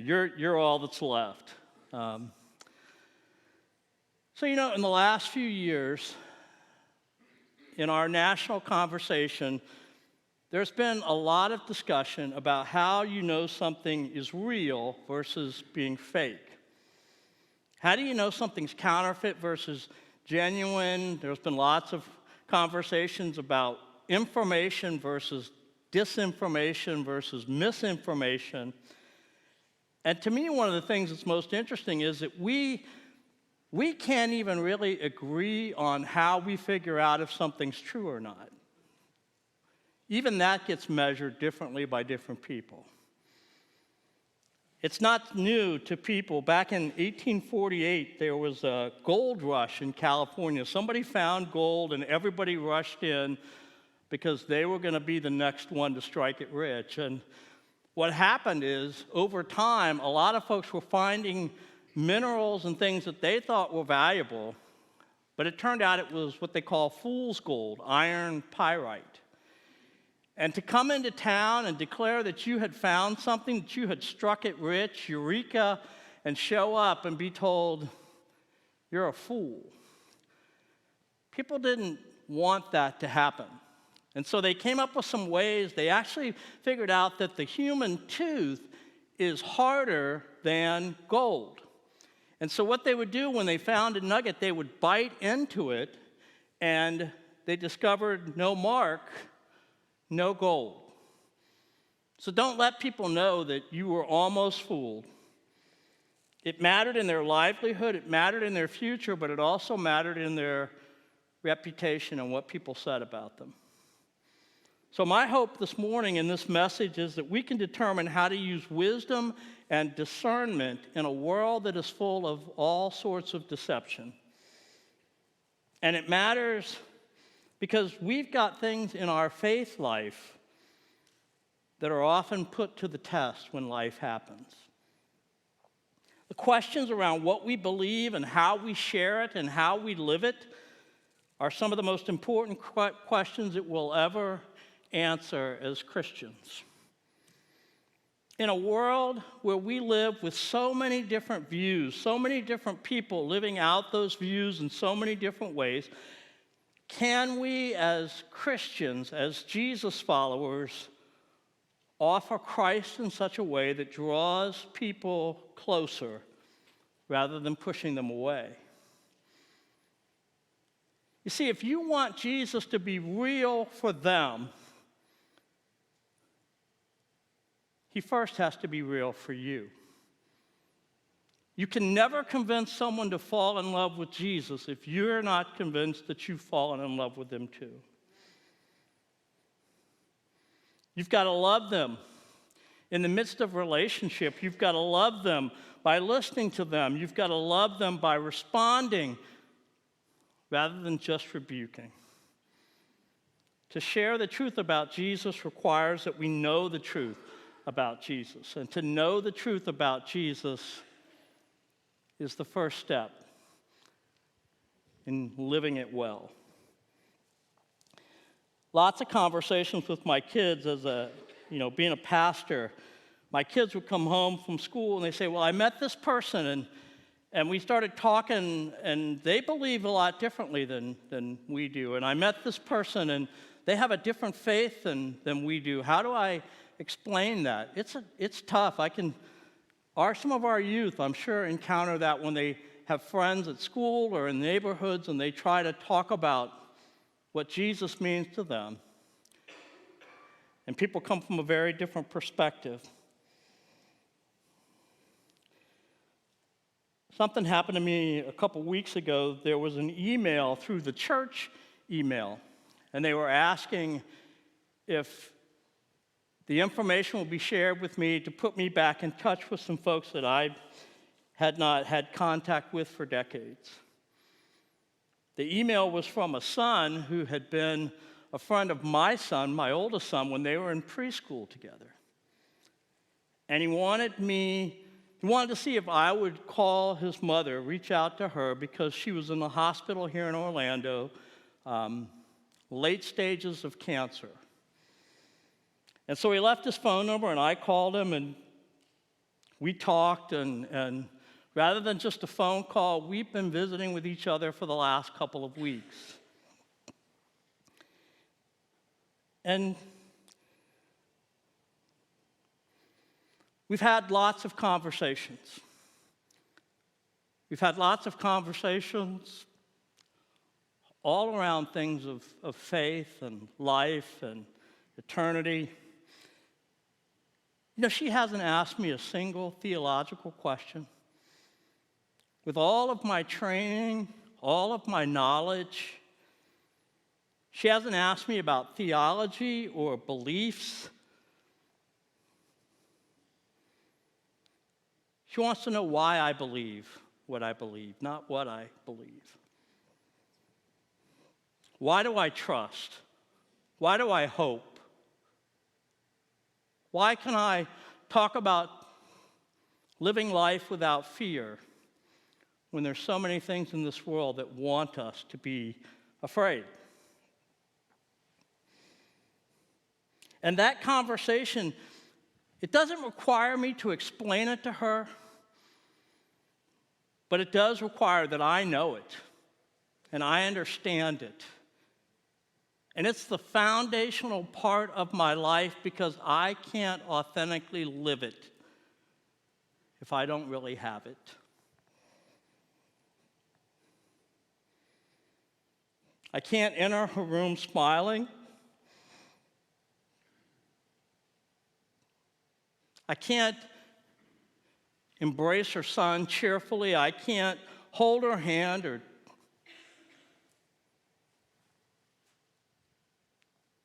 You're all that's left. So, in the last few years, in our national conversation, there's been a lot of discussion about how you know something is real versus being fake. How do you know something's counterfeit versus genuine? There's been lots of conversations about information versus disinformation versus misinformation. And to me, one of the things that's most interesting is that we can't even really agree on how we figure out if something's true or not. Even that gets measured differently by different people. It's not new to people. Back in 1848, there was a gold rush in California. Somebody found gold and everybody rushed in because they were going to be the next one to strike it rich. And what happened is, over time, a lot of folks were finding minerals and things that they thought were valuable, but it turned out it was what they call fool's gold, iron pyrite. And to come into town and declare that you had found something, that you had struck it rich, eureka, and show up and be told, you're a fool. People didn't want that to happen. And so they came up with some ways. They actually figured out that the human tooth is harder than gold. And so what they would do when they found a nugget, they would bite into it, and they discovered no mark, no gold. So don't let people know that you were almost fooled. It mattered in their livelihood, it mattered in their future, but it also mattered in their reputation and what people said about them. So my hope this morning in this message is that we can determine how to use wisdom and discernment in a world that is full of all sorts of deception. And it matters because we've got things in our faith life that are often put to the test when life happens. The questions around what we believe and how we share it and how we live it are some of the most important questions that we'll ever answer as Christians. In a world where we live with so many different views, so many different people living out those views in so many different ways, can we as Christians, as Jesus followers, offer Christ in such a way that draws people closer rather than pushing them away? You see, if you want Jesus to be real for them, he first has to be real for you. You can never convince someone to fall in love with Jesus if you're not convinced that you've fallen in love with him too. You've got to love them. In the midst of relationship, you've got to love them by listening to them. You've got to love them by responding rather than just rebuking. To share the truth about Jesus requires that we know the truth about Jesus. And to know the truth about Jesus is the first step in living it well. Lots of conversations with my kids as being a pastor. My kids would come home from school and they say, well, I met this person and we started talking and they believe a lot differently than we do. And I met this person and they have a different faith than we do. How do I explain that? It's tough. Some of our youth, I'm sure, encounter that when they have friends at school or in neighborhoods and they try to talk about what Jesus means to them. And people come from a very different perspective. Something happened to me a couple weeks ago. There was an email through the church email, and they were asking if the information will be shared with me to put me back in touch with some folks that I had not had contact with for decades. The email was from a son who had been a friend of my son, my oldest son, when they were in preschool together. And he wanted to see if I would call his mother, reach out to her, because she was in the hospital here in Orlando, late stages of cancer. And so he left his phone number, and I called him, and We talked, and rather than just a phone call, we've been visiting with each other for the last couple of weeks. And we've had lots of conversations. We've had lots of conversations all around things of faith and life and eternity. You know, she hasn't asked me a single theological question. With all of my training, all of my knowledge, she hasn't asked me about theology or beliefs. She wants to know why I believe what I believe, not what I believe. Why do I trust? Why do I hope? Why can I talk about living life without fear when there's so many things in this world that want us to be afraid? And that conversation, it doesn't require me to explain it to her, but it does require that I know it and I understand it. And it's the foundational part of my life because I can't authentically live it if I don't really have it. I can't enter her room smiling. I can't embrace her son cheerfully. I can't hold her hand or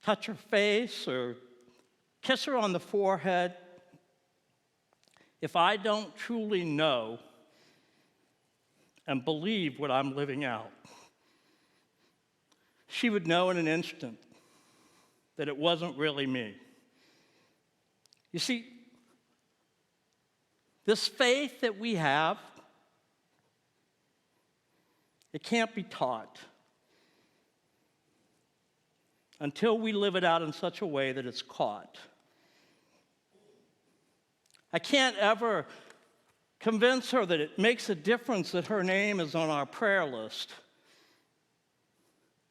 touch her face or kiss her on the forehead if I don't truly know and believe what I'm living out. She would know in an instant that it wasn't really me. You see, this faith that we have, it can't be taught until we live it out in such a way that it's caught. I can't ever convince her that it makes a difference that her name is on our prayer list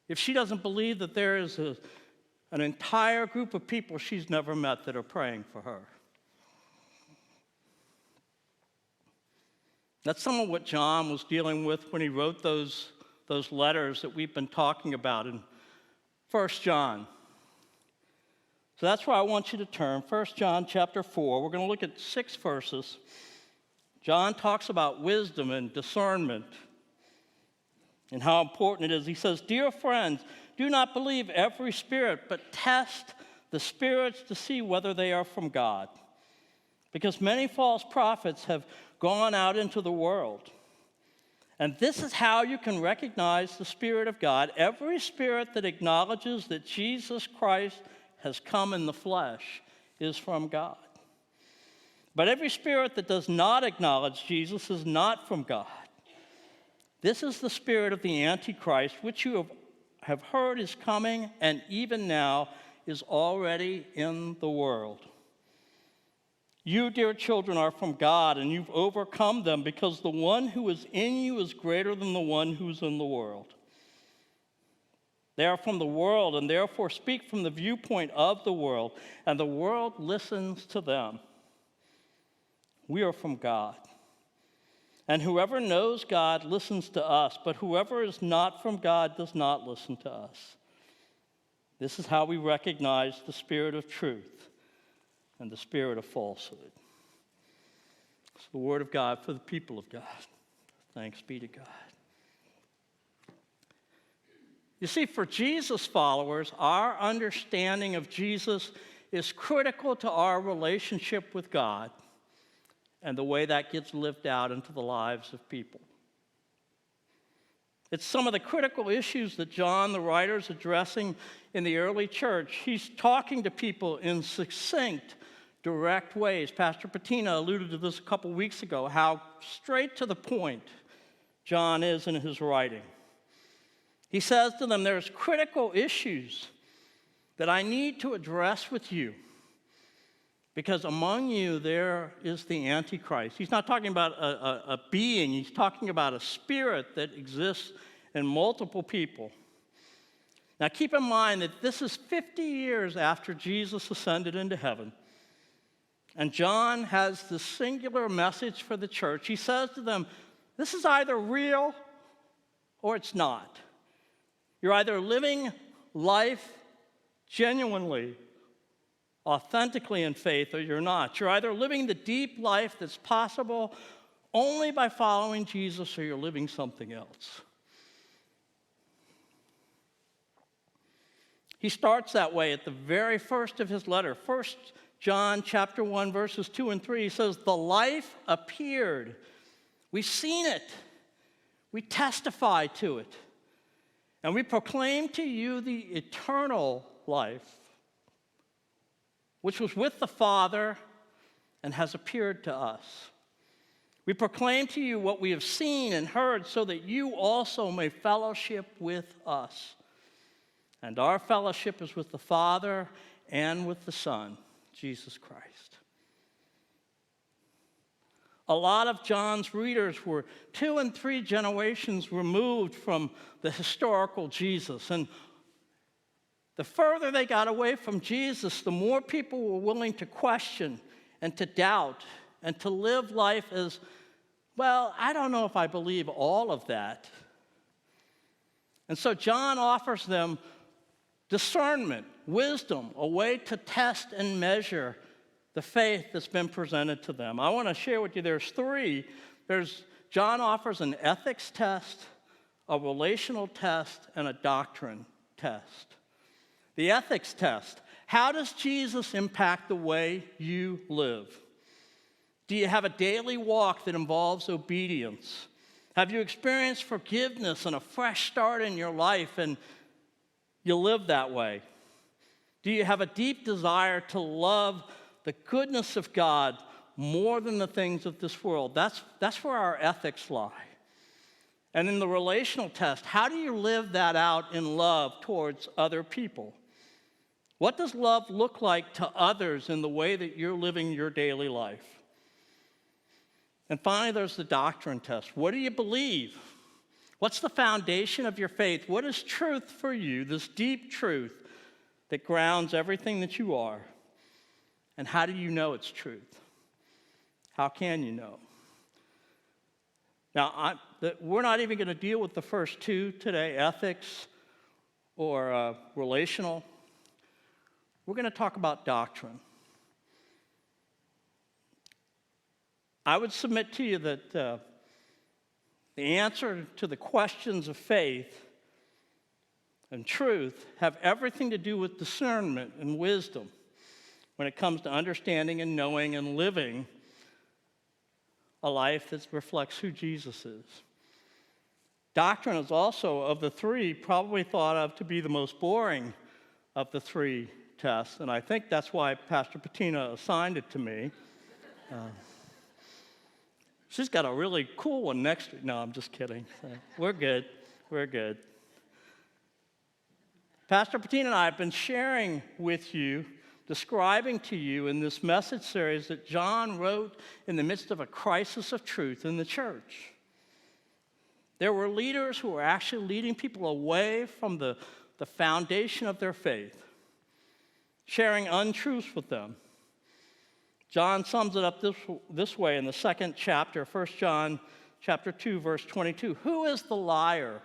if she doesn't believe that there is an entire group of people she's never met that are praying for her. That's some of what John was dealing with when he wrote those letters that we've been talking about in 1 John. So that's where I want you to turn, 1 John chapter 4. We're going to look at 6 verses. John talks about wisdom and discernment and how important it is. He says, "Dear friends, do not believe every spirit, but test the spirits to see whether they are from God. Because many false prophets have gone out into the world. And this is how you can recognize the Spirit of God. Every spirit that acknowledges that Jesus Christ has come in the flesh is from God. But every spirit that does not acknowledge Jesus is not from God. This is the spirit of the Antichrist, which you have heard is coming, and even now is already in the world. You, dear children, are from God, and you've overcome them, because the one who is in you is greater than the one who's in the world. They are from the world, and therefore speak from the viewpoint of the world, and the world listens to them. We are from God. And whoever knows God listens to us, but whoever is not from God does not listen to us. This is how we recognize the spirit of truth and the spirit of falsehood." It's the word of God for the people of God. Thanks be to God. You see, for Jesus followers, our understanding of Jesus is critical to our relationship with God and the way that gets lived out into the lives of people. It's some of the critical issues that John, the writer, is addressing in the early church. He's talking to people in succinct, direct ways. Pastor Patina alluded to this a couple weeks ago, how straight to the point John is in his writing. He says to them, there's critical issues that I need to address with you. Because among you there is the Antichrist. He's not talking about a being. He's talking about a spirit that exists in multiple people. Now keep in mind that this is 50 years after Jesus ascended into heaven. And John has this singular message for the church. He says to them, this is either real or it's not. You're either living life genuinely, authentically in faith, or you're not. You're either living the deep life that's possible only by following Jesus, or you're living something else. He starts that way at the very first of his letter. 1 John chapter 1, verses 2 and 3, he says, the life appeared. We've seen it. We testify to it. And we proclaim to you the eternal life, which was with the Father and has appeared to us. We proclaim to you what we have seen and heard, so that you also may fellowship with us. And our fellowship is with the Father and with the Son, Jesus Christ. A lot of John's readers were 2 and 3 generations removed from the historical Jesus. And the further they got away from Jesus, the more people were willing to question and to doubt and to live life as, well, I don't know if I believe all of that. And so John offers them discernment, wisdom, a way to test and measure the faith that's been presented to them. I want to share with you, there's 3. John offers an ethics test, a relational test, and a doctrine test. The ethics test. How does Jesus impact the way you live? Do you have a daily walk that involves obedience? Have you experienced forgiveness and a fresh start in your life and you live that way? Do you have a deep desire to love the goodness of God more than the things of this world? That's where our ethics lie. And in the relational test, how do you live that out in love towards other people? What does love look like to others in the way that you're living your daily life? And finally, there's the doctrine test. What do you believe? What's the foundation of your faith? What is truth for you, this deep truth that grounds everything that you are? And how do you know it's truth? How can you know? Now, we're not even going to deal with the first 2 today, ethics or relational. We're going to talk about doctrine. I would submit to you that the answer to the questions of faith and truth have everything to do with discernment and wisdom when it comes to understanding and knowing and living a life that reflects who Jesus is. Doctrine is also, of the 3, probably thought of to be the most boring of the 3 tests, and I think that's why Pastor Patina assigned it to me. She's got a really cool one next week. No, I'm just kidding. We're good. We're good. Pastor Patina and I have been sharing with you, describing to you in this message series that John wrote in the midst of a crisis of truth in the church. There were leaders who were actually leading people away from the foundation of their faith, sharing untruths with them. John sums it up this way in the 2nd chapter, 1 John chapter 2, verse 22. Who is the liar?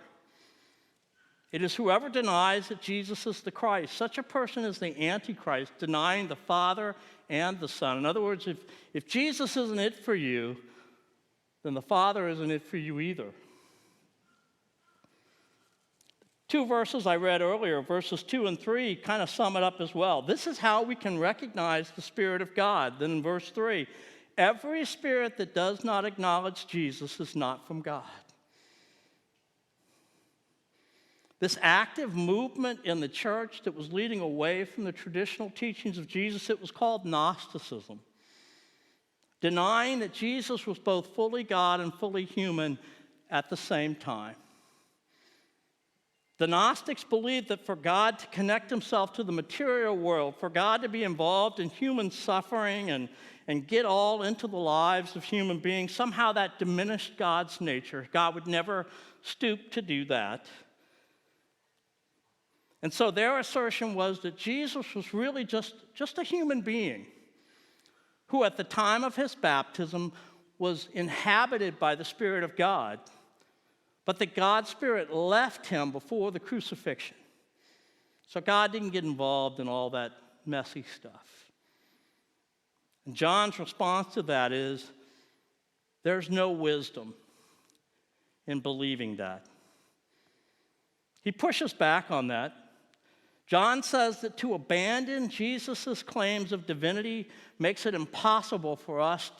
It is whoever denies that Jesus is the Christ. Such a person is the Antichrist, denying the Father and the Son. In other words, if Jesus isn't it for you, then the Father isn't it for you either. 2 verses I read earlier, verses 2 and 3, kind of sum it up as well. This is how we can recognize the Spirit of God. Then in verse 3, every spirit that does not acknowledge Jesus is not from God. This active movement in the church that was leading away from the traditional teachings of Jesus, it was called Gnosticism. Denying that Jesus was both fully God and fully human at the same time. The Gnostics believed that for God to connect himself to the material world, for God to be involved in human suffering and get all into the lives of human beings, somehow that diminished God's nature. God would never stoop to do that. And so their assertion was that Jesus was really just a human being who at the time of his baptism was inhabited by the Spirit of God, but that God's Spirit left him before the crucifixion. So God didn't get involved in all that messy stuff. And John's response to that is, there's no wisdom in believing that. He pushes back on that. John says that to abandon Jesus' claims of divinity makes it impossible for us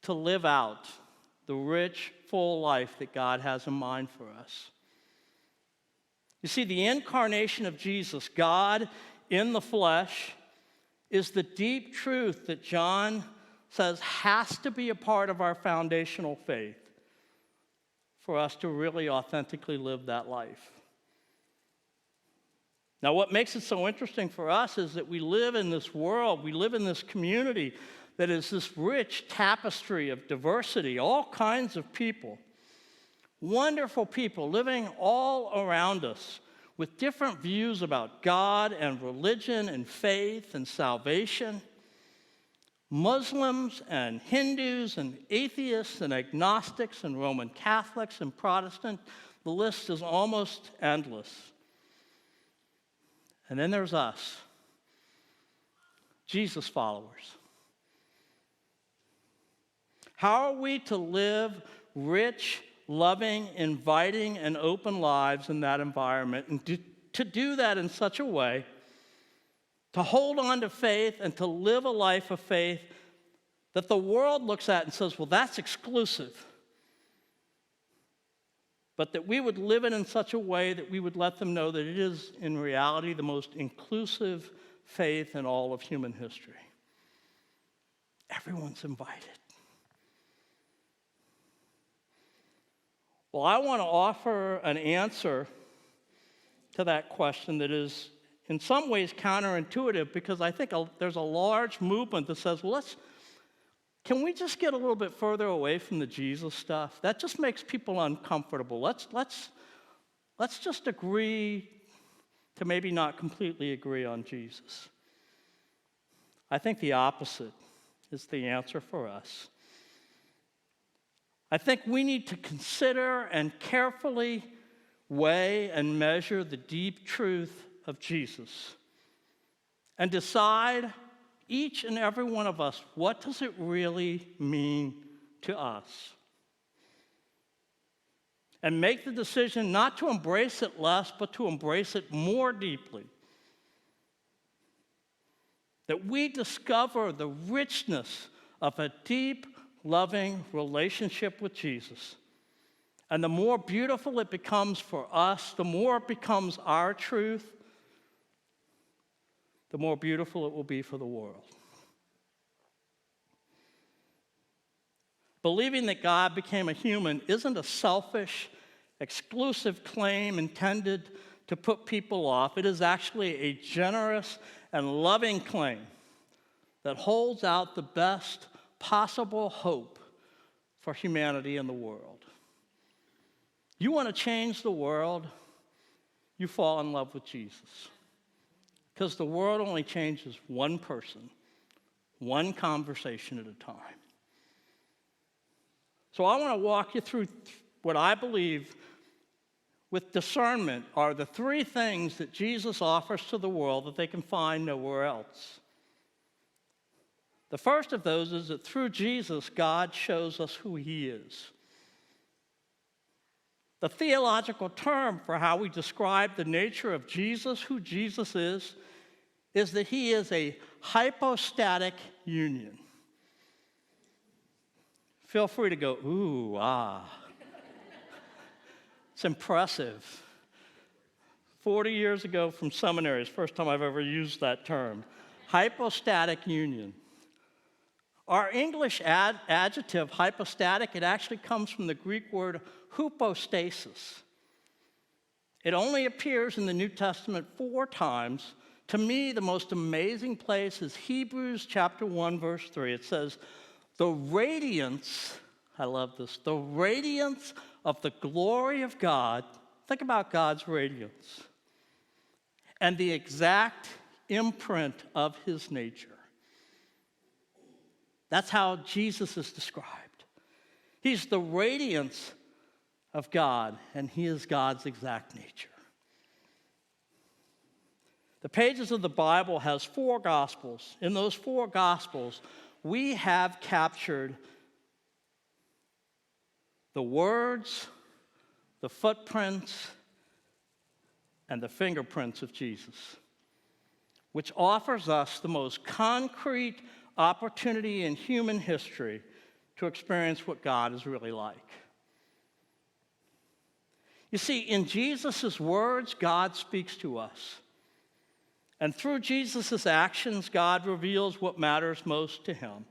to live out the rich, full life that God has in mind for us. You see, the incarnation of Jesus, God in the flesh, is the deep truth that John says has to be a part of our foundational faith for us to really authentically live that life. Now, what makes it so interesting for us is that we live in this world, we live in this community that is this rich tapestry of diversity, all kinds of people, wonderful people living all around us with different views about God and religion and faith and salvation. Muslims and Hindus and atheists and agnostics and Roman Catholics and Protestant, the list is almost endless. And then there's us, Jesus followers. How are we to live rich, loving, inviting, and open lives in that environment? And to do that in such a way, to hold on to faith and to live a life of faith that the world looks at and says, well, that's exclusive. But that we would live it in such a way that we would let them know that it is, in reality, the most inclusive faith in all of human history. Everyone's invited. Well, I want to offer an answer to that question that is in some ways counterintuitive, because I think there's a large movement that says, well, can we just get a little bit further away from the Jesus stuff? That just makes people uncomfortable. Let's just agree to maybe not completely agree on Jesus. I think the opposite is the answer for us. I think we need to consider and carefully weigh and measure the deep truth of Jesus and decide, each and every one of us, what does it really mean to us? And make the decision not to embrace it less, but to embrace it more deeply. That we discover the richness of a deep, loving relationship with Jesus. And the more beautiful it becomes for us, the more it becomes our truth, the more beautiful it will be for the world. Believing that God became a human isn't a selfish, exclusive claim intended to put people off. It is actually a generous and loving claim that holds out the best possible hope for humanity and the world. You want to change the world, you fall in love with Jesus. Because the world only changes one person, one conversation at a time. So I want to walk you through what I believe with discernment are the three things that Jesus offers to the world that they can find nowhere else. The first of those is that through Jesus, God shows us who he is. The theological term for how we describe the nature of Jesus, who Jesus is that he is a hypostatic union. Feel free to go, ooh, ah. It's impressive. 40 years ago from seminary is the first time I've ever used that term. Hypostatic union. Our English adjective, hypostatic, it actually comes from the Greek word hypostasis. It only appears in the New Testament 4 times. To me, the most amazing place is Hebrews chapter 1, verse 3. It says, the radiance, I love this, the radiance of the glory of God, think about God's radiance, and the exact imprint of his nature. That's how Jesus is described. He's the radiance of God, and he is God's exact nature. The pages of the Bible has 4 Gospels. In those 4 Gospels, we have captured the words, the footprints, and the fingerprints of Jesus, which offers us the most concrete opportunity in human history to experience what God is really like. You see, in Jesus' words, God speaks to us. And through Jesus' actions, God reveals what matters most to him.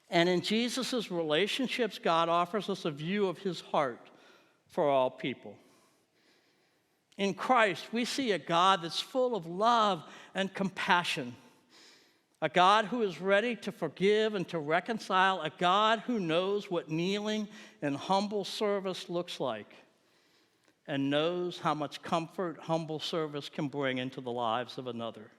And in Jesus' relationships, God offers us a view of his heart for all people. In Christ, we see a God that's full of love and compassion, a God who is ready to forgive and to reconcile, a God who knows what kneeling and humble service looks like, and knows how much comfort humble service can bring into the lives of another.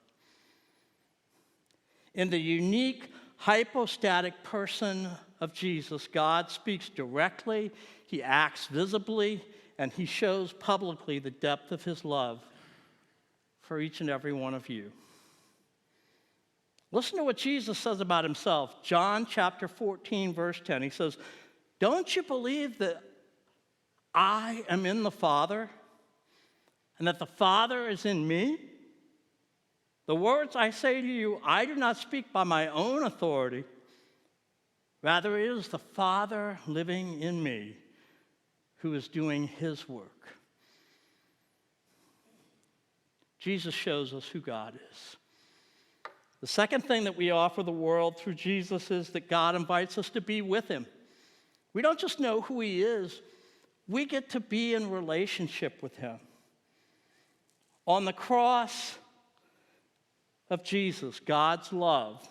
In the unique hypostatic person of Jesus, God speaks directly, he acts visibly, and he shows publicly the depth of his love for each and every one of you. Listen to what Jesus says about himself. John chapter 14, verse 10. He says, don't you believe that I am in the Father, and that the Father is in me? The words I say to you, I do not speak by my own authority. Rather, it is the Father living in me who is doing his work. Jesus shows us who God is. The second thing that we offer the world through Jesus is that God invites us to be with him. We don't just know who he is, we get to be in relationship with him. On the cross of Jesus, God's love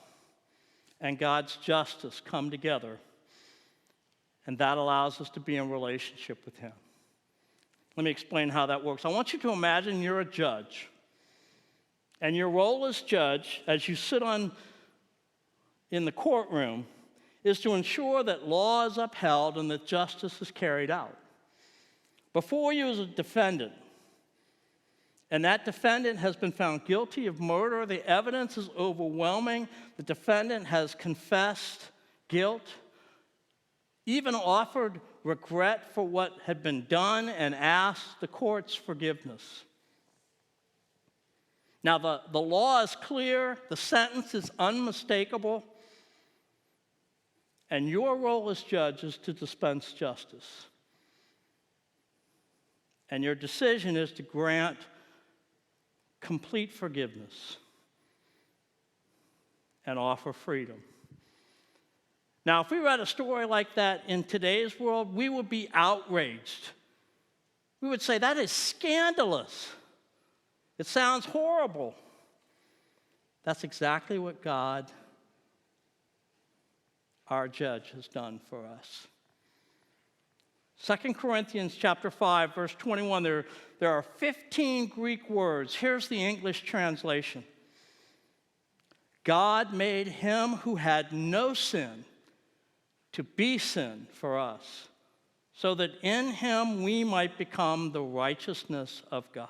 and God's justice come together, and that allows us to be in relationship with him. Let me explain how that works. I want you to imagine you're a judge, and your role as judge, as you sit in the courtroom, is to ensure that law is upheld and that justice is carried out. Before you is a defendant, and that defendant has been found guilty of murder. The evidence is overwhelming. The defendant has confessed guilt, even offered regret for what had been done, and asked the court's forgiveness. Now, the law is clear, the sentence is unmistakable, and your role as judge is to dispense justice. And your decision is to grant complete forgiveness and offer freedom. Now, if we read a story like that in today's world, we would be outraged. We would say, that is scandalous. It sounds horrible. That's exactly what God, our judge, has done for us. 2 Corinthians chapter 5, verse 21, there are 15 Greek words. Here's the English translation. God made him who had no sin to be sin for us, so that in him we might become the righteousness of God.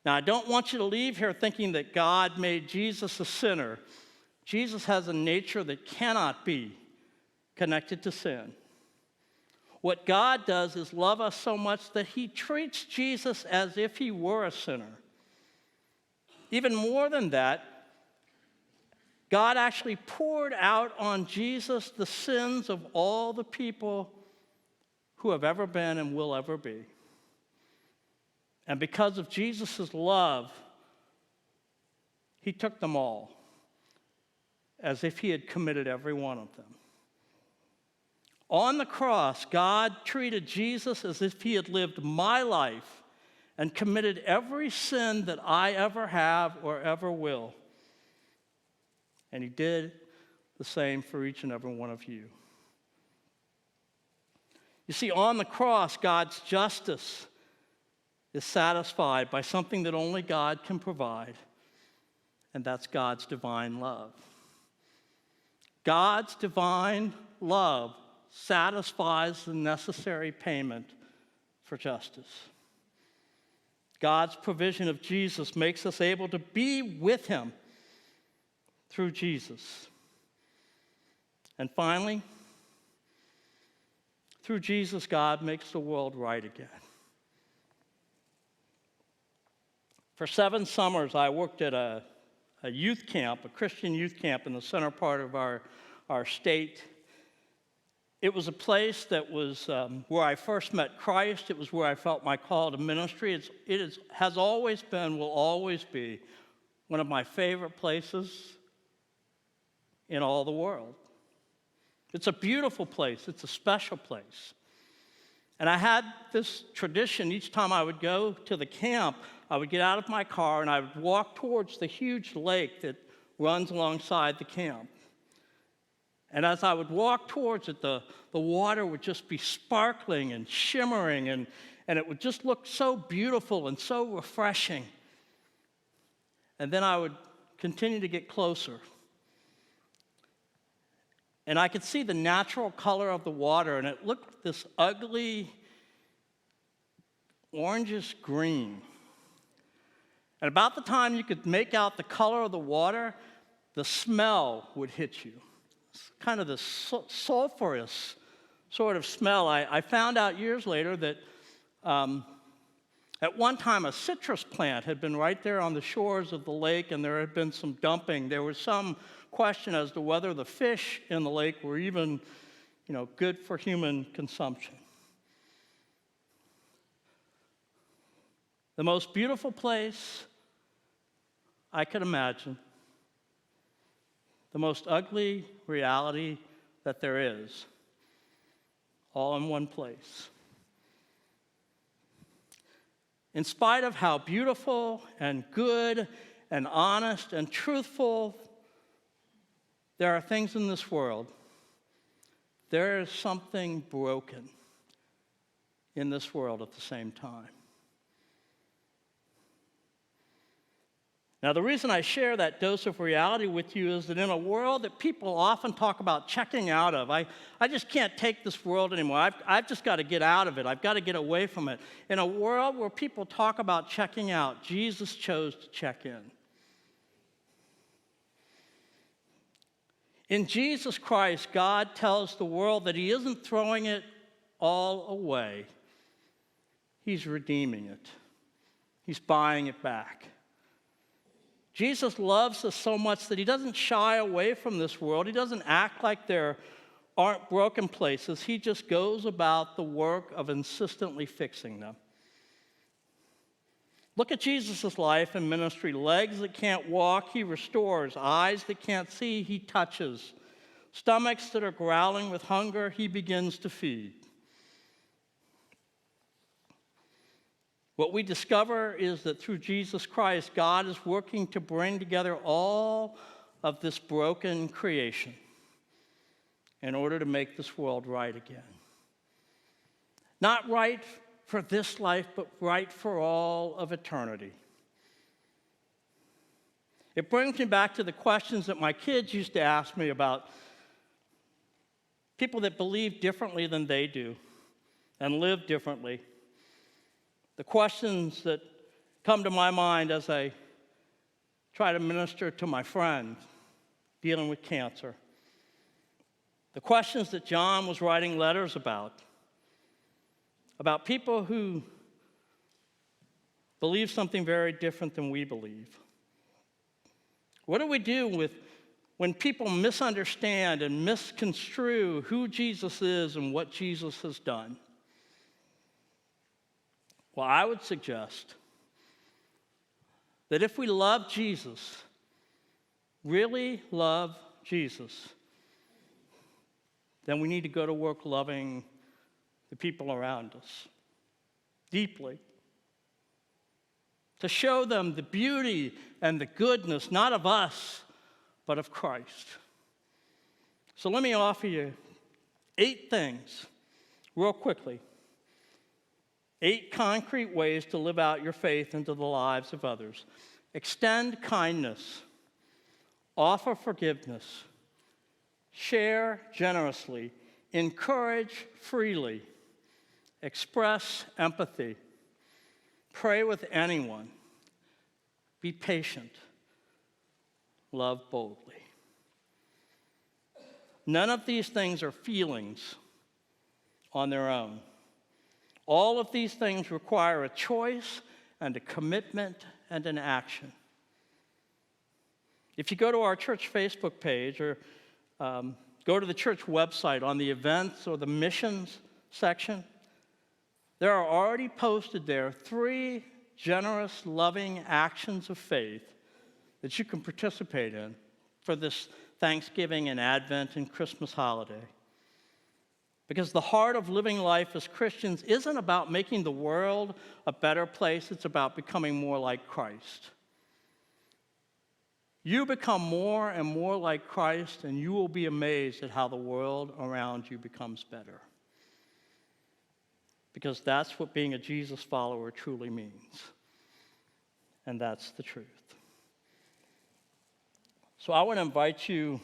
Now, I don't want you to leave here thinking that God made Jesus a sinner. Jesus has a nature that cannot be connected to sin. What God does is love us so much that he treats Jesus as if he were a sinner. Even more than that, God actually poured out on Jesus the sins of all the people who have ever been and will ever be. And because of Jesus' love, he took them all as if he had committed every one of them. On the cross, God treated Jesus as if he had lived my life and committed every sin that I ever have or ever will. And he did the same for each and every one of you. You see, on the cross, God's justice is satisfied by something that only God can provide, and that's God's divine love. God's divine love satisfies the necessary payment for justice. God's provision of Jesus makes us able to be with him through Jesus. And finally, through Jesus, God makes the world right again. For 7 summers, I worked at a youth camp, a Christian youth camp in the center part of our state. It was a place that was where I first met Christ. It was where I felt my call to ministry. It has always been, will always be, one of my favorite places in all the world. It's a beautiful place. It's a special place. And I had this tradition. Each time I would go to the camp, I would get out of my car and I would walk towards the huge lake that runs alongside the camp. And as I would walk towards it, the water would just be sparkling and shimmering, and it would just look so beautiful and so refreshing. And then I would continue to get closer. And I could see the natural color of the water, and it looked this ugly, orangish green. And about the time you could make out the color of the water, the smell would hit you. It's kind of this sulfurous sort of smell. I found out years later that at one time a citrus plant had been right there on the shores of the lake, and there had been some dumping. There was some question as to whether the fish in the lake were even, good for human consumption. The most beautiful place I could imagine. The most ugly reality that there is, all in one place. In spite of how beautiful and good and honest and truthful there are things in this world, there is something broken in this world at the same time. Now, the reason I share that dose of reality with you is that in a world that people often talk about checking out of, I just can't take this world anymore. I've just got to get out of it. I've got to get away from it. In a world where people talk about checking out, Jesus chose to check in. In Jesus Christ, God tells the world that he isn't throwing it all away. He's redeeming it. He's buying it back. Jesus loves us so much that he doesn't shy away from this world. He doesn't act like there aren't broken places. He just goes about the work of insistently fixing them. Look at Jesus' life and ministry. Legs that can't walk, he restores. Eyes that can't see, he touches. Stomachs that are growling with hunger, he begins to feed. What we discover is that through Jesus Christ, God is working to bring together all of this broken creation in order to make this world right again. Not right for this life, but right for all of eternity. It brings me back to the questions that my kids used to ask me about people that believe differently than they do and live differently. The questions that come to my mind as I try to minister to my friend dealing with cancer. The questions that John was writing letters about people who believe something very different than we believe. What do we do when people misunderstand and misconstrue who Jesus is and what Jesus has done? Well, I would suggest that if we love Jesus, really love Jesus, then we need to go to work loving the people around us deeply, to show them the beauty and the goodness, not of us, but of Christ. So let me offer you 8 things, real quickly. 8 concrete ways to live out your faith into the lives of others. Extend kindness. Offer forgiveness. Share generously. Encourage freely. Express empathy. Pray with anyone. Be patient. Love boldly. None of these things are feelings on their own. All of these things require a choice and a commitment and an action. If you go to our church Facebook page or go to the church website on the events or the missions section, there are already posted there 3 generous, loving actions of faith that you can participate in for this Thanksgiving and Advent and Christmas holiday. Because the heart of living life as Christians isn't about making the world a better place, it's about becoming more like Christ. You become more and more like Christ, and you will be amazed at how the world around you becomes better. Because that's what being a Jesus follower truly means. And that's the truth. So I want to invite you